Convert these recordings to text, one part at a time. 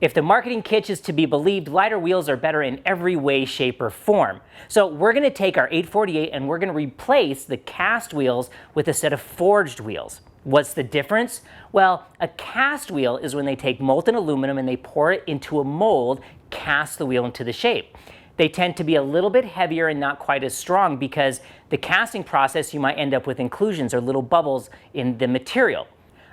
If the marketing kitsch is to be believed, lighter wheels are better in every way, shape, or form. So we're gonna take our 848 and we're gonna replace the cast wheels with a set of forged wheels. What's the difference? Well, a cast wheel is when they take molten aluminum and they pour it into a mold, cast the wheel into the shape. They tend to be a little bit heavier and not quite as strong because the casting process, you might end up with inclusions or little bubbles in the material.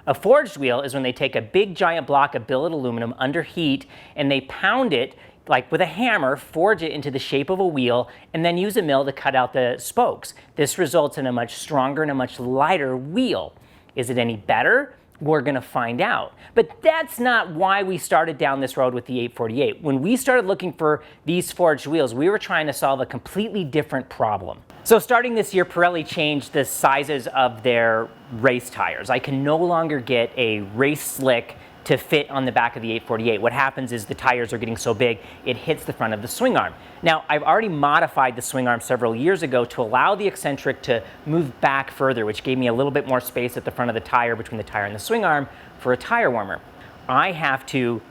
A forged wheel is when they take a big giant block of billet aluminum under heat and they pound it like with a hammer, forge it into the shape of a wheel, and then use a mill to cut out the spokes. This results in a much stronger and a much lighter wheel. Is it any better? We're gonna find out. But that's not why we started down this road with the 848. When we started looking for these forged wheels, we were trying to solve a completely different problem. So starting this year, Pirelli changed the sizes of their race tires. I can no longer get a race slick to fit on the back of the 848. What happens is the tires are getting so big, it hits the front of the swing arm. Now, I've already modified the swing arm several years ago to allow the eccentric to move back further, which gave me a little bit more space at the front of the tire between the tire and the swing arm for a tire warmer. I have to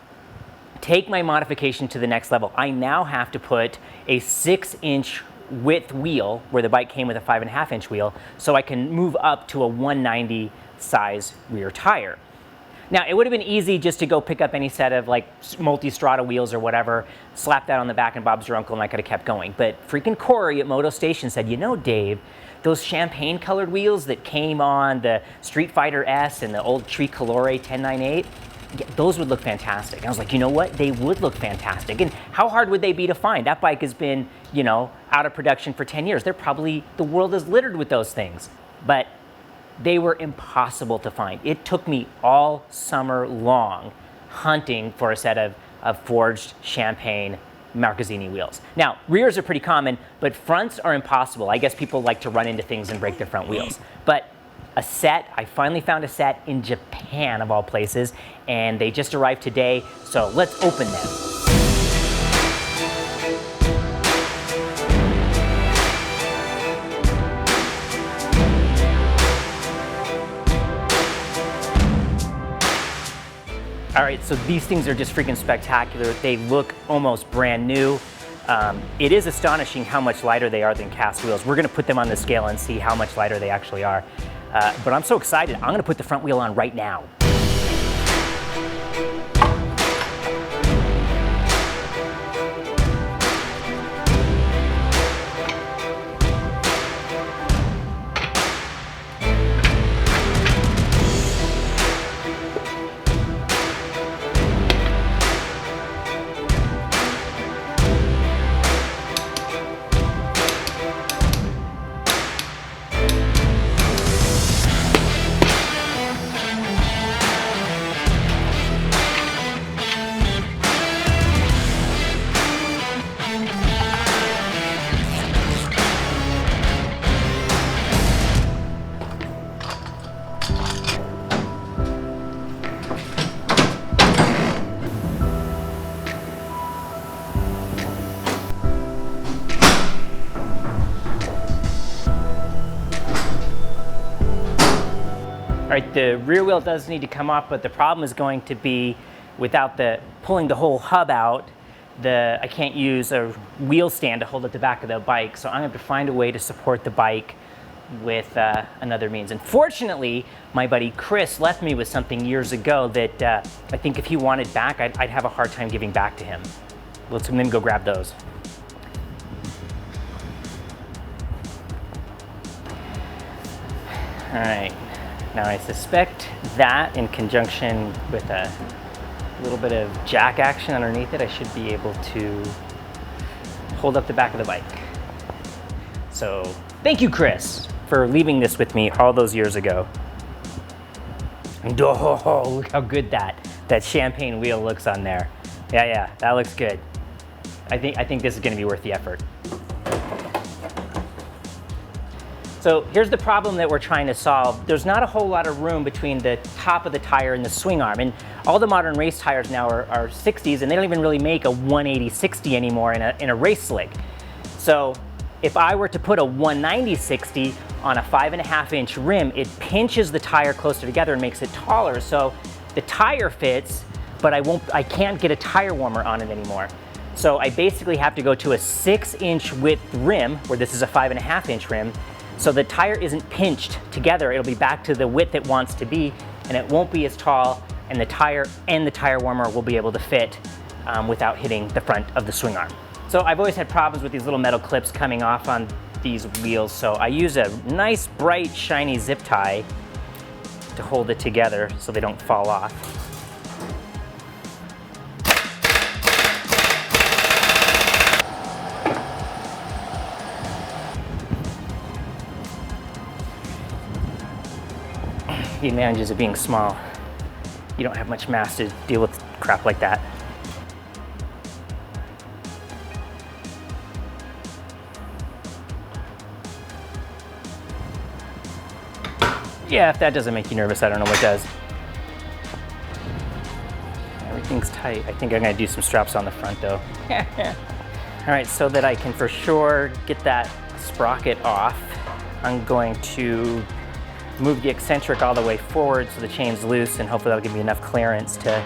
take my modification to the next level. I now have to put a 6-inch width wheel where the bike came with a 5.5-inch wheel, so I can move up to a 190 size rear tire. Now, it would have been easy just to go pick up any set of like multi-strata wheels or whatever, slap that on the back and Bob's your uncle, and I could have kept going. But freaking Corey at Moto Station said, you know, Dave, those champagne colored wheels that came on the Street Fighter S and the old Tricolore 1098, those would look fantastic. And I was like, you know what? They would look fantastic. And how hard would they be to find? That bike has been, you know, out of production for 10 years. They're probably, the world is littered with those things. But they were impossible to find. It took me all summer long hunting for a set of forged champagne Machesini wheels. Now, rears are pretty common, but fronts are impossible. I guess people like to run into things and break their front wheels. But a set, I finally found a set in Japan of all places, and they just arrived today, so let's open them. All right, so these things are just freaking spectacular. They look almost brand new. It is astonishing how much lighter they are than cast wheels. We're gonna put them on the scale and see how much lighter they actually are. But I'm so excited, I'm gonna put the front wheel on right now. All right, the rear wheel does need to come off, but the problem is going to be without pulling the whole hub out, I can't use a wheel stand to hold up the back of the bike, so I'm gonna have to find a way to support the bike with another means. And fortunately, my buddy Chris left me with something years ago that I think if he wanted back, I'd have a hard time giving back to him. Let's then go grab those. All right. Now I suspect that in conjunction with a little bit of jack action underneath it, I should be able to hold up the back of the bike. So thank you, Chris, for leaving this with me all those years ago. And oh, look how good that champagne wheel looks on there. Yeah, that looks good. I think this is gonna be worth the effort. So here's the problem that we're trying to solve. There's not a whole lot of room between the top of the tire and the swing arm. And all the modern race tires now are 60s, and they don't even really make a 180/60 anymore in a race slick. So if I were to put a 190/60 on a 5.5-inch rim, it pinches the tire closer together and makes it taller. So the tire fits, but I can't get a tire warmer on it anymore. So I basically have to go to a 6-inch width rim, where this is a 5.5-inch rim, so the tire isn't pinched together. It'll be back to the width it wants to be, and it won't be as tall, and the tire warmer will be able to fit without hitting the front of the swing arm. So I've always had problems with these little metal clips coming off on these wheels, so I use a nice, bright, shiny zip tie to hold it together so they don't fall off. The advantages of being small, you don't have much mass to deal with crap like that. Yeah, if that doesn't make you nervous, I don't know what does. Everything's tight. I think I'm gonna do some straps on the front though. All right, so that I can for sure get that sprocket off, I'm going to move the eccentric all the way forward so the chain's loose, and hopefully that'll give me enough clearance to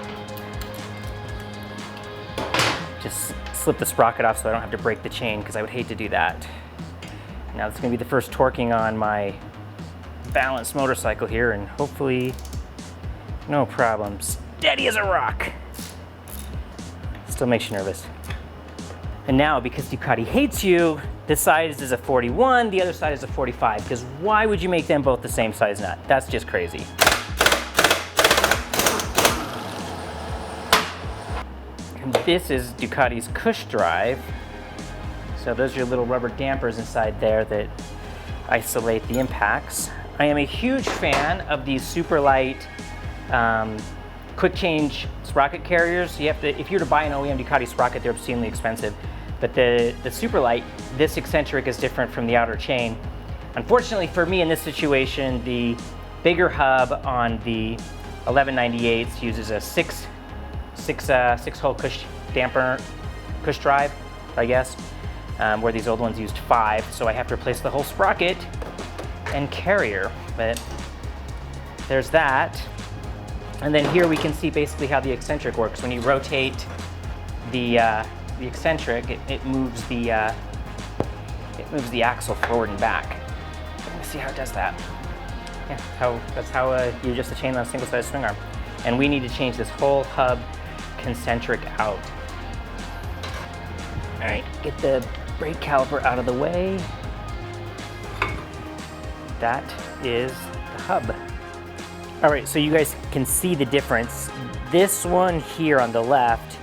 just slip the sprocket off so I don't have to break the chain, because I would hate to do that. Now it's gonna be the first torquing on my balanced motorcycle here, and hopefully no problems. Steady as a rock. Still makes you nervous. And now, because Ducati hates you, this side is a 41, the other side is a 45, because why would you make them both the same size nut? That's just crazy. And this is Ducati's Cush Drive. So those are your little rubber dampers inside there that isolate the impacts. I am a huge fan of these super light quick change sprocket carriers. You have to, if you were to buy an OEM Ducati sprocket, they're obscenely expensive. But the super light, this eccentric is different from the outer chain. Unfortunately for me in this situation, the bigger hub on the 1198s uses a six hole Cush damper, Cush drive, I guess, where these old ones used 5. So I have to replace the whole sprocket and carrier, but there's that. And then here we can see basically how the eccentric works. When you rotate the eccentric, it moves the axle forward and back. Let me see how it does that. Yeah, that's how you adjust the chain on a single-sided swing arm. And we need to change this whole hub concentric out. All right, get the brake caliper out of the way. That is the hub. All right, so you guys can see the difference. This one here on the left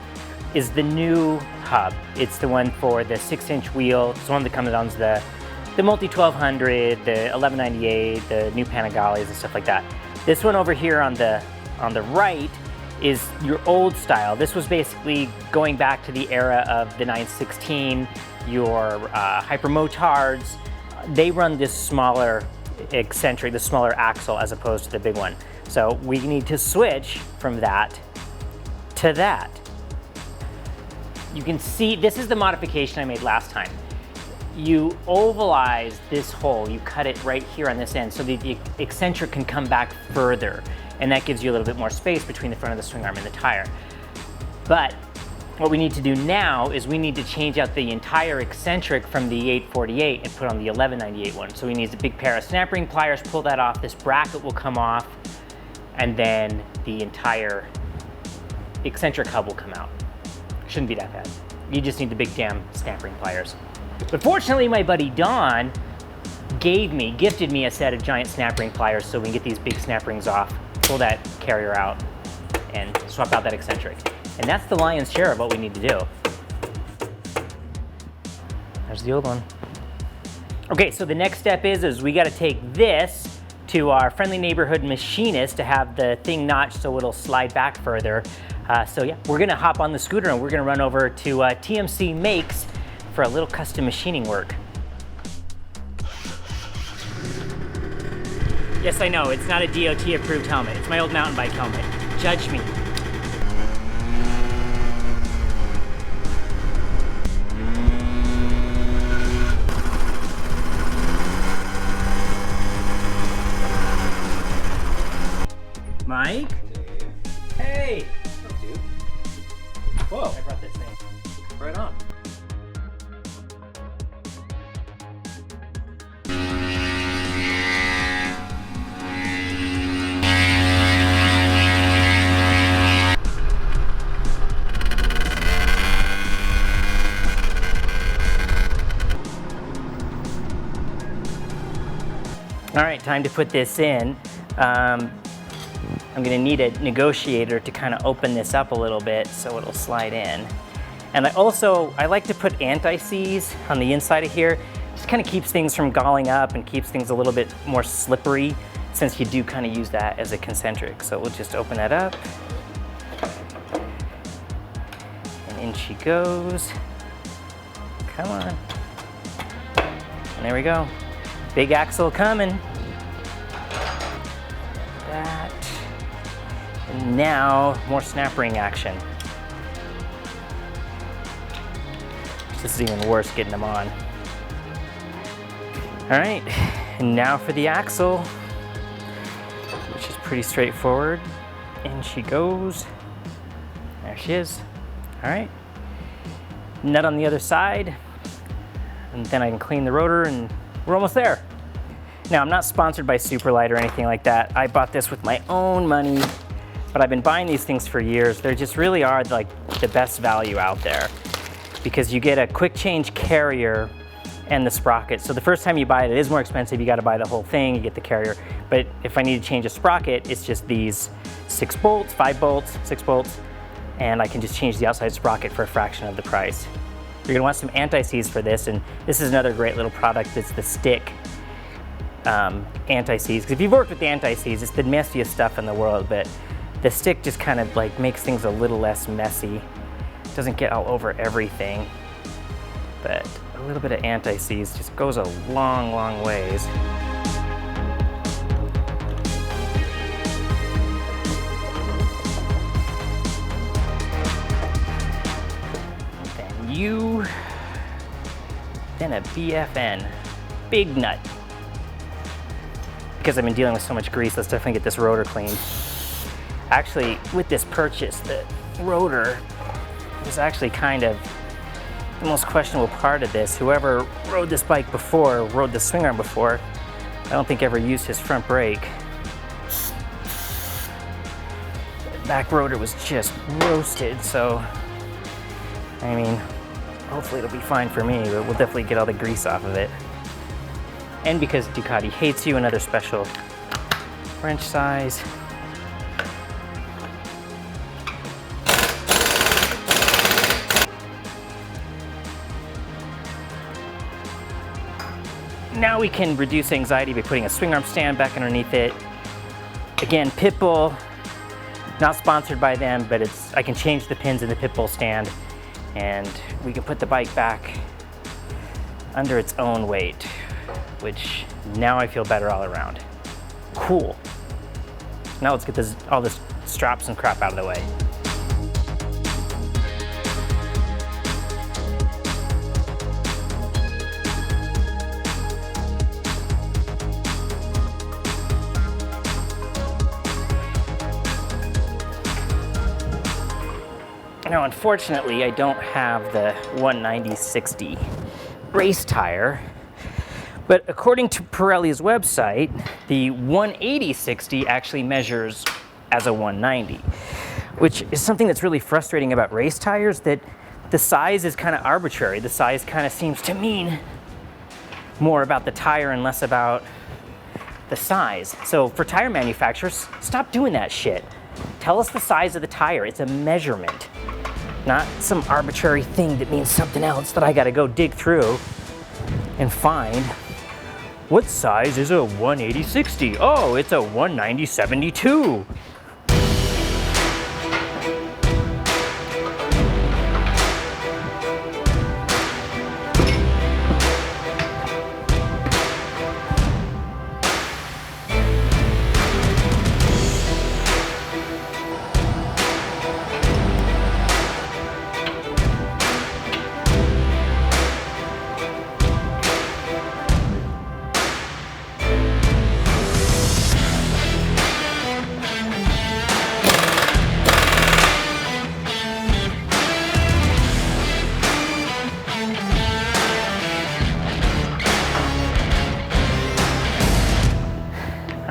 is the new hub. It's the one for the 6-inch wheel. It's the one that comes on the Multi 1200, the 1198, the new Panigales and stuff like that. This one over here on the right is your old style. This was basically going back to the era of the 916, your Hypermotards. They run this smaller eccentric, the smaller axle, as opposed to the big one. So we need to switch from that to that. You can see, this is the modification I made last time. You ovalize this hole, you cut it right here on this end so that the eccentric can come back further, and that gives you a little bit more space between the front of the swing arm and the tire. But what we need to do now is we need to change out the entire eccentric from the 848 and put on the 1198 one. So we need a big pair of snap ring pliers, pull that off, this bracket will come off, and then the entire eccentric hub will come out. Shouldn't be that bad. You just need the big damn snap ring pliers. But fortunately, my buddy Don gifted me a set of giant snap ring pliers so we can get these big snap rings off, pull that carrier out, and swap out that eccentric. And that's the lion's share of what we need to do. There's the old one. Okay, so the next step is we gotta take this to our friendly neighborhood machinist to have the thing notched so it'll slide back further. So yeah, we're gonna hop on the scooter and we're gonna run over to TMC Makes for a little custom machining work. Yes, I know, it's not a DOT approved helmet. It's my old mountain bike helmet. Judge me. Mike? Hey! What's up, dude? Whoa, I brought this thing. Right on. All right, time to put this in. I'm gonna need a negotiator to kind of open this up a little bit so it'll slide in. And I like to put anti-seize on the inside of here. Just kind of keeps things from galling up and keeps things a little bit more slippery, since you do kind of use that as a concentric. So we'll just open that up. And in she goes. Come on. And there we go. Big axle coming. That. And now more snap ring action. This is even worse getting them on. All right, and now for the axle, which is pretty straightforward. In she goes. There she is. All right. Nut on the other side. And then I can clean the rotor and we're almost there. Now, I'm not sponsored by Superlight or anything like that. I bought this with my own money, but I've been buying these things for years. They just really are like the best value out there because you get a quick change carrier and the sprocket. So the first time you buy it, it is more expensive. You got to buy the whole thing, you get the carrier. But if I need to change a sprocket, it's just these 6 bolts, 5 bolts, 6 bolts, and I can just change the outside sprocket for a fraction of the price. You're gonna want some anti-seize for this, and this is another great little product. It's the stick anti-seize. Because if you've worked with the anti-seize, it's the messiest stuff in the world, but the stick just kind of like makes things a little less messy. It doesn't get all over everything, but a little bit of anti-seize just goes a long, long ways. Then a BFN, big nut. Because I've been dealing with so much grease, let's definitely get this rotor clean. Actually, with this purchase, the rotor was actually kind of the most questionable part of this. Whoever rode this bike before, rode the swing arm before, I don't think ever used his front brake. The back rotor was just roasted, so, I mean, hopefully it'll be fine for me, but we'll definitely get all the grease off of it. And because Ducati hates you, another special wrench size. Now we can reduce anxiety by putting a swing arm stand back underneath it. Again, Pitbull, not sponsored by them, but I can change the pins in the Pitbull stand, and we can put the bike back under its own weight, which now I feel better all around. Cool. Now let's get all this straps and crap out of the way. Now, unfortunately, I don't have the 190/60 race tire, but according to Pirelli's website, the 180/60 actually measures as a 190, which is something that's really frustrating about race tires, that the size is kind of arbitrary. The size kind of seems to mean more about the tire and less about the size. So for tire manufacturers, stop doing that shit. Tell us the size of the tire. It's a measurement, not some arbitrary thing that means something else that I gotta go dig through and find. What size is a 180/60? Oh, it's a 190/72.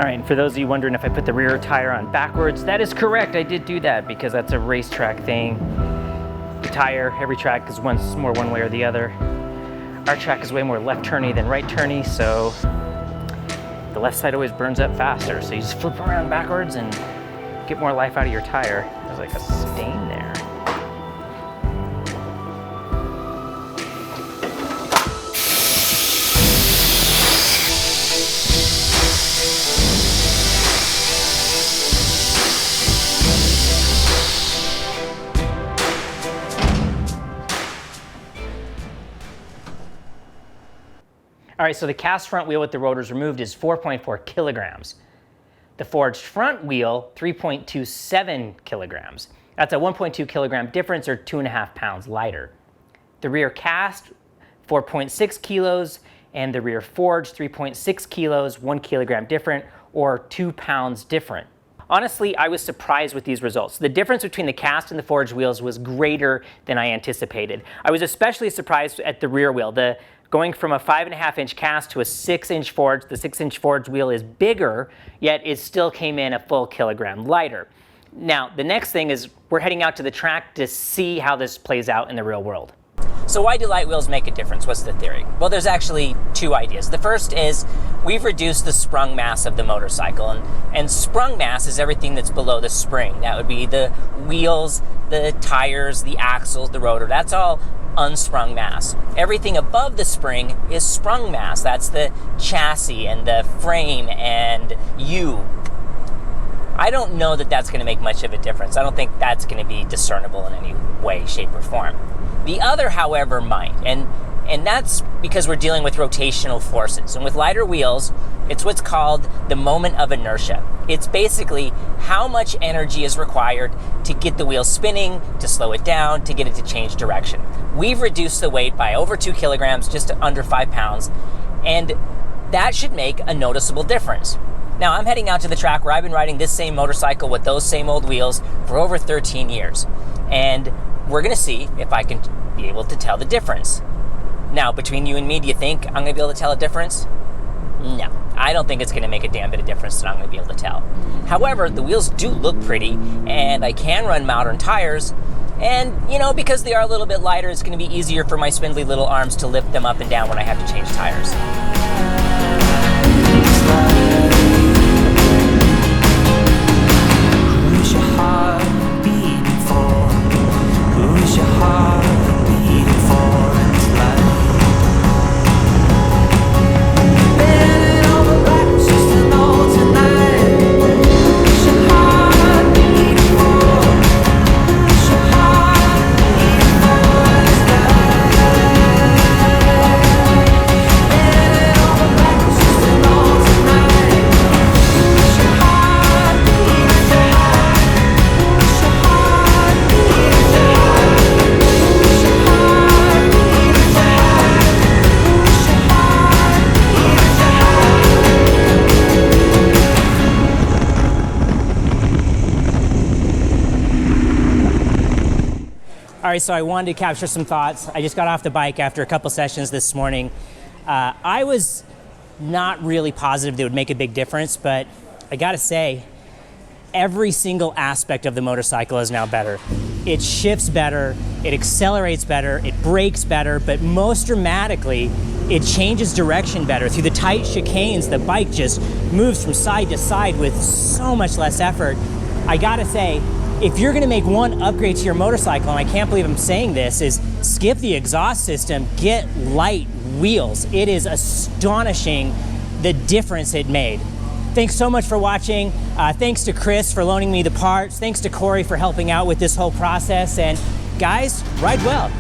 All right, and for those of you wondering if I put the rear tire on backwards, that is correct. I did do that because that's a racetrack thing. The tire, every track is more one way or the other. Our track is way more left turny than right turny, so the left side always burns up faster. So you just flip around backwards and get more life out of your tire. There's like a stain there. All right, so the cast front wheel with the rotors removed is 4.4 kilograms. The forged front wheel, 3.27 kilograms. That's a 1.2 kilogram difference, or 2.5 pounds lighter. The rear cast, 4.6 kilos, and the rear forged, 3.6 kilos, 1 kilogram different, or 2 pounds different. Honestly, I was surprised with these results. The difference between the cast and the forged wheels was greater than I anticipated. I was especially surprised at the rear wheel. Going from a 5.5-inch cast to a 6-inch forged, the 6-inch forged wheel is bigger, yet it still came in a full kilogram lighter. Now, the next thing is we're heading out to the track to see how this plays out in the real world. So why do light wheels make a difference? What's the theory? Well, there's actually two ideas. The first is we've reduced the sprung mass of the motorcycle, and sprung mass is everything that's below the spring. That would be the wheels, the tires, the axles, the rotor. That's all unsprung mass. Everything above the spring is sprung mass. That's the chassis and the frame and you. I don't know that that's going to make much of a difference. I don't think that's going to be discernible in any way, shape, or form. The other, however, might, and that's because we're dealing with rotational forces. And with lighter wheels, it's what's called the moment of inertia. It's basically how much energy is required to get the wheel spinning, to slow it down, to get it to change direction. We've reduced the weight by over 2 kilograms, just to under 5 pounds, and that should make a noticeable difference. Now, I'm heading out to the track where I've been riding this same motorcycle with those same old wheels for over 13 years. And we're gonna see if I can be able to tell the difference. Now, between you and me, do you think I'm gonna be able to tell a difference? No, I don't think it's gonna make a damn bit of difference that I'm gonna be able to tell. However, the wheels do look pretty, and I can run modern tires, and because they are a little bit lighter, it's gonna be easier for my spindly little arms to lift them up and down when I have to change tires. Who's your heart beating for? Who's your heart beating for in this life? Bending over backwards just to know tonight. Who's your heart beating for? Who's your heart beating for in this life? Bending over backwards just to know tonight. Who's your heart beating for? Who's your heart beating for? Who's your heart beating for? Who's your All right, so I wanted to capture some thoughts. I just got off the bike after a couple sessions this morning. I was not really positive that it would make a big difference, but I gotta say, every single aspect of the motorcycle is now better. It shifts better, it accelerates better, it brakes better, but most dramatically, it changes direction better. Through the tight chicanes, the bike just moves from side to side with so much less effort. I gotta say, if you're gonna make one upgrade to your motorcycle, and I can't believe I'm saying this, is skip the exhaust system, get light wheels. It is astonishing the difference it made. Thanks so much for watching. Thanks to Chris for loaning me the parts. Thanks to Corey for helping out with this whole process. And guys, ride well.